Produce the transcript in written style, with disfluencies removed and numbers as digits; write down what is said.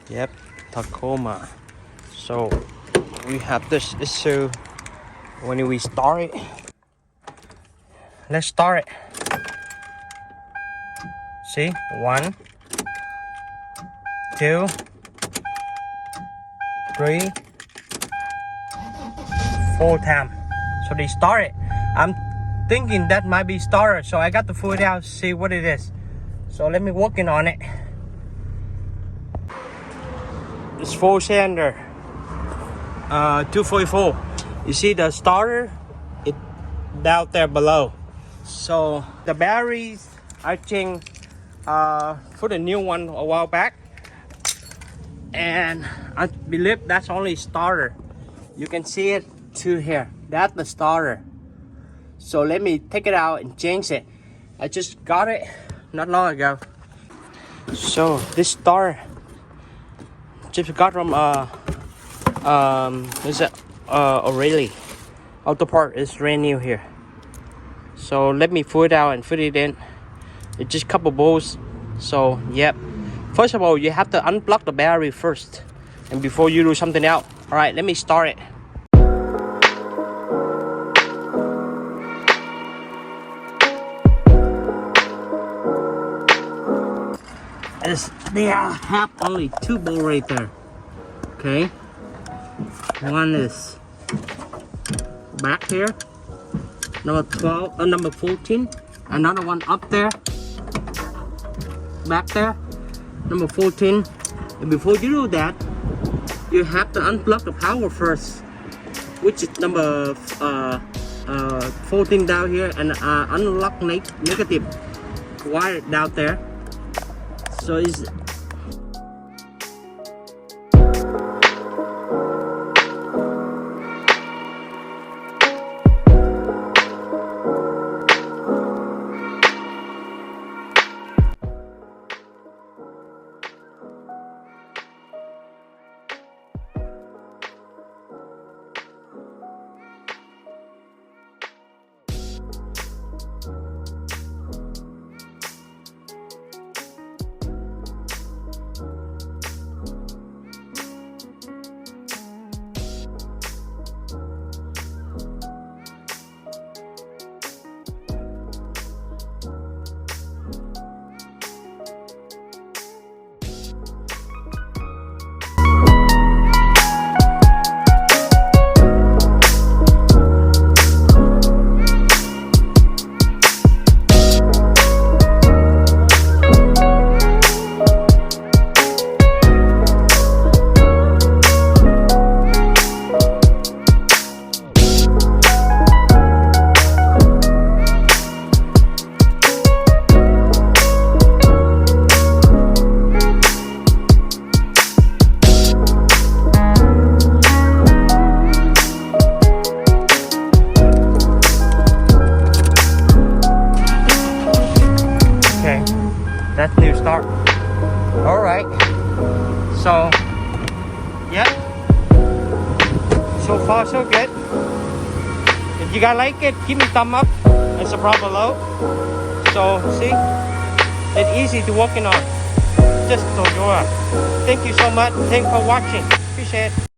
Yep, Tacoma. So we have this issue when we start it. Let's start it. See, 1, 2, 3, 4 times. So they start it. I'm thinking that might be starter, so I got the foot out, see what it is. So let me working on it. It's 4-cylinder, 244. You see the starter, it down there below. So the batteries, I think, for the new one a while back, and I believe that's only starter. You can see it to here. That's the starter. So let me take it out and change it. I just got it not long ago. So this starter just got from is it O'Reilly. Auto part is brand new here. So let me pull it out and fit it in. It's just a couple bolts. So yep. First of all, you have to unplug the battery first, and before you do something else. All right, let me start it. They have only 2 bolts right there. Okay, one is back here, number 12, number 14. Another one up there, back there, number 14. And before you do that, you have to unplug the power first, which is number 14 down here, and unlock negative wire down there. So it's that's new start. All right, so yeah, so far so good. If you guys like it, give me a thumb up and subscribe below. So see, it's easy to working on. Just Toyota. Thank you so much. Thanks for watching. Appreciate it.